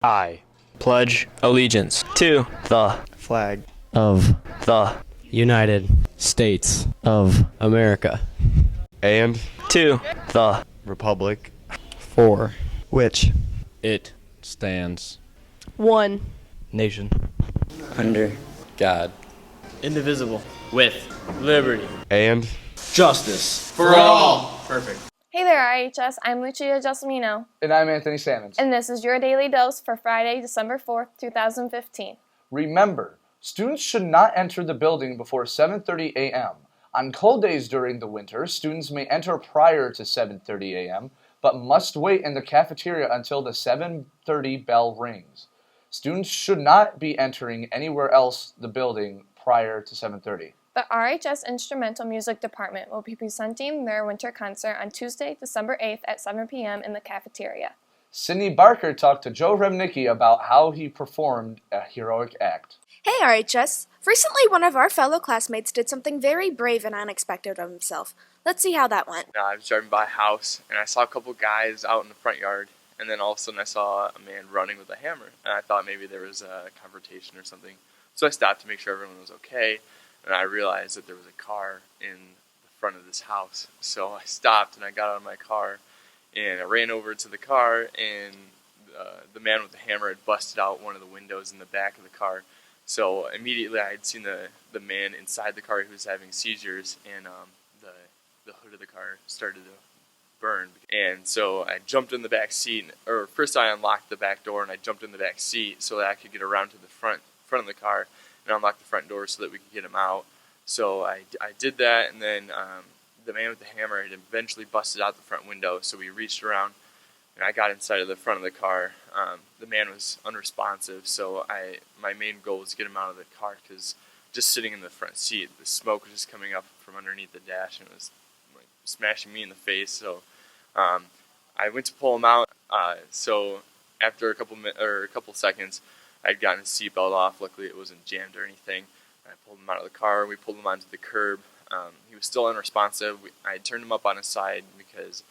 I pledge allegiance to the flag of the United States of America and to the republic for which it stands one nation under God, indivisible, with liberty and justice for all. Perfect. Hey there, IHS. I'm Lucia Jessamino. And I'm Anthony Sammons. And this is your daily dose for Friday, December 4th, 2015. Remember, students should not enter the building before 7:30 a.m. On cold days during the winter, students may enter prior to 7:30 a.m., but must wait in the cafeteria until the 7:30 bell rings. Students should not be entering anywhere else the building prior to 7:30. The RHS Instrumental Music Department will be presenting their winter concert on Tuesday, December 8th at 7 p.m. in the cafeteria. Sydney Barker talked to Joe Remnicki about how he performed a heroic act. Hey RHS! Recently one of our fellow classmates did something very brave and unexpected of himself. Let's see how that went. I was driving by a house and I saw a couple guys out in the front yard, and then all of a sudden I saw a man running with a hammer, and I thought maybe there was a confrontation or something. So I stopped to make sure everyone was okay, and I realized that there was a car in the front of this house. So I stopped and I got out of my car and I ran over to the car, and the man with the hammer had busted out one of the windows in the back of the car. So immediately I had seen the man inside the car who was having seizures, and the hood of the car started to burn. And so I jumped in the back seat, or first I unlocked the back door and I jumped in the back seat so that I could get around to the front of the car and unlock the front door so that we could get him out. So I did that, and then the man with the hammer had eventually busted out the front window, so we reached around and I got inside of the front of the car. The man was unresponsive, so my main goal was to get him out of the car, because just sitting in the front seat, the smoke was just coming up from underneath the dash and it was like smashing me in the face. So I went to pull him out. So after a couple seconds, I'd gotten his seatbelt off. Luckily, it wasn't jammed or anything. I pulled him out of the car. We pulled him onto the curb. He was still unresponsive. I had turned him up on his side because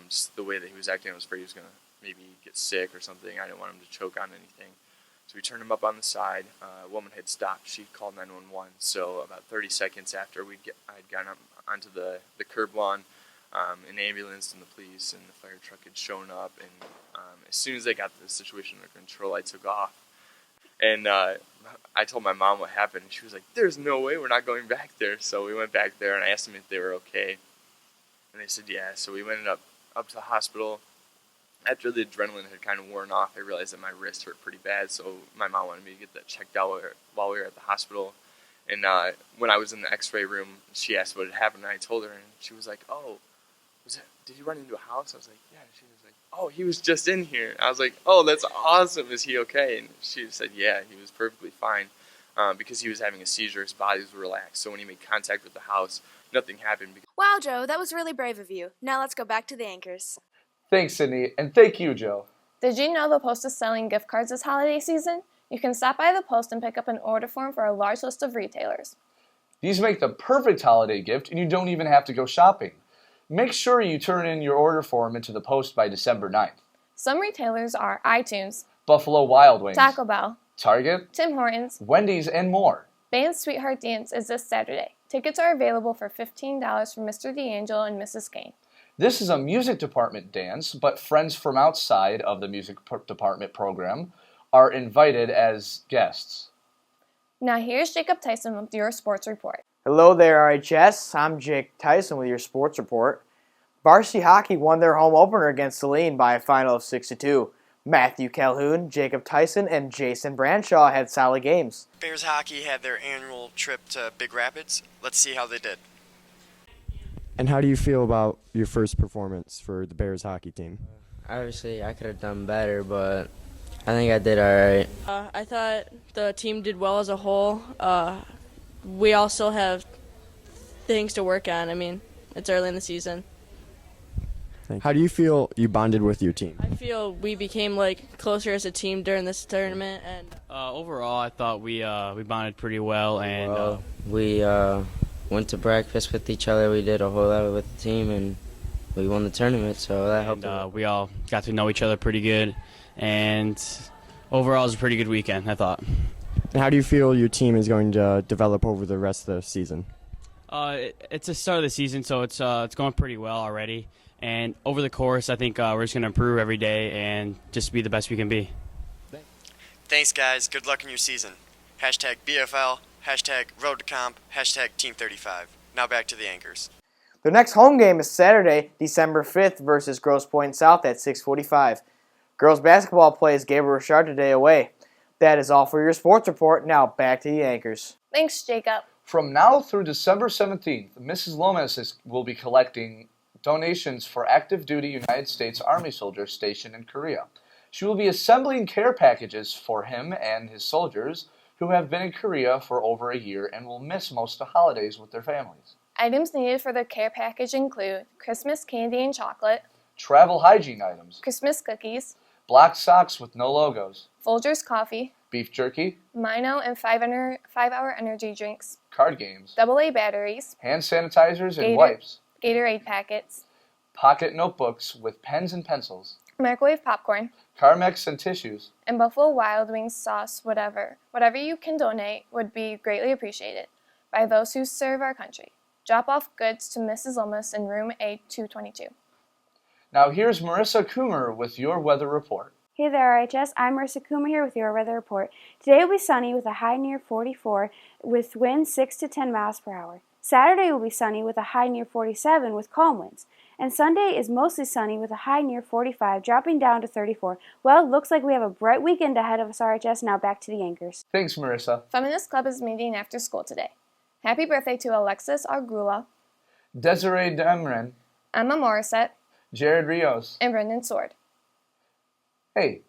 just the way that he was acting, I was afraid he was going to maybe get sick or something. I didn't want him to choke on anything. So we turned him up on the side. A woman had stopped. She called 911. So about 30 seconds after I'd gotten up onto the curb lawn, an ambulance and the police and the fire truck had shown up. And as soon as they got the situation under control, I took off. And I told my mom what happened, and she was like, "There's no way, we're not going back there." So we went back there, and I asked them if they were okay. And they said, yeah. So we went up to the hospital. After the adrenaline had kind of worn off, I realized that my wrist hurt pretty bad, so my mom wanted me to get that checked out while we were at the hospital. And when I was in the x-ray room, she asked what had happened, and I told her, and she was like, "Oh, did you run into a house?" I was like, "Yeah." She was like, "Oh, he was just in here." I was like, "Oh, that's awesome. Is he okay?" And she said, "Yeah, he was perfectly fine." Because he was having a seizure, his body was relaxed, so when he made contact with the house, nothing happened. Wow, Joe, that was really brave of you. Now let's go back to the anchors. Thanks, Sydney, and thank you, Joe. Did you know the Post is selling gift cards this holiday season? You can stop by the Post and pick up an order form for a large list of retailers. These make the perfect holiday gift, and you don't even have to go shopping. Make sure you turn in your order form into the Post by December 9th. Some retailers are iTunes, Buffalo Wild Wings, Taco Bell, Target, Tim Hortons, Wendy's, and more. Band's Sweetheart Dance is this Saturday. Tickets are available for $15 from Mr. D'Angelo and Mrs. Kane. This is a music department dance, but friends from outside of the music department program are invited as guests. Now here's Jacob Tyson with your sports report. Hello there, RHS. I'm Jake Tyson with your sports report. Varsity hockey won their home opener against Saline by a final of 6-2. Matthew Calhoun, Jacob Tyson, and Jason Branshaw had solid games. Bears hockey had their annual trip to Big Rapids. Let's see how they did. And how do you feel about your first performance for the Bears hockey team? Obviously, I could have done better, but I think I did all right. I thought the team did well as a whole. We all still have things to work on. I mean, it's early in the season. How do you feel you bonded with your team? I feel we became closer as a team during this tournament, and overall, I thought we bonded pretty well, and we went to breakfast with each other. We did a whole lot with the team, and we won the tournament, so that helped. We all got to know each other pretty good, and Overall, it was a pretty good weekend, I thought. And how do you feel your team is going to develop over the rest of the season? It's the start of the season, so it's going pretty well already. And over the course, I think we're just going to improve every day and just be the best we can be. Thanks, guys. Good luck in your season. Hashtag BFL, hashtag Road to Comp, hashtag Team 35. Now back to the anchors. Their next home game is Saturday, December 5th versus Grosse Pointe South at 6:45. Girls basketball plays Gabriel Richard today away. That is all for your sports report. Now back to the anchors. Thanks, Jacob. From now through December 17th, Mrs. Lomas will be collecting donations for active duty United States Army soldiers stationed in Korea. She will be assembling care packages for him and his soldiers who have been in Korea for over a year and will miss most of the holidays with their families. Items needed for the care package include Christmas candy and chocolate, Travel hygiene items, Christmas cookies, black socks with no logos, Folgers coffee, beef jerky, Mino and 5-hour energy drinks, card games, AA batteries, hand sanitizers and wipes, Gatorade packets, pocket notebooks with pens and pencils, microwave popcorn, Carmex and tissues, and Buffalo Wild Wings sauce, whatever. Whatever you can donate would be greatly appreciated by those who serve our country. Drop off goods to Mrs. Lomas in room A222. Now here's Marissa Coomer with your weather report. Hey there, RHS. I'm Marissa Coomer here with your weather report. Today will be sunny with a high near 44 with winds 6 to 10 miles per hour. Saturday will be sunny with a high near 47 with calm winds. And Sunday is mostly sunny with a high near 45, dropping down to 34. Well, looks like we have a bright weekend ahead of us, RHS. Now back to the anchors. Thanks, Marissa. Feminist Club is meeting after school today. Happy birthday to Alexis Argula, Desiree Demren, Emma Morissette, Jared Rios, and Brendan Sword. Hey,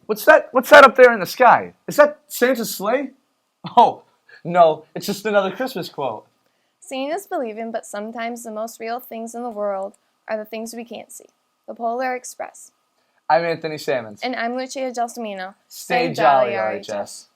what's that up there in the sky? Is that Santa's sleigh? Oh, no, it's just another Christmas quote. Seeing is believing, but sometimes the most real things in the world are the things we can't see. The Polar Express. I'm Anthony Sammons. And I'm Lucia Gelsomino. Stay jolly, RHS.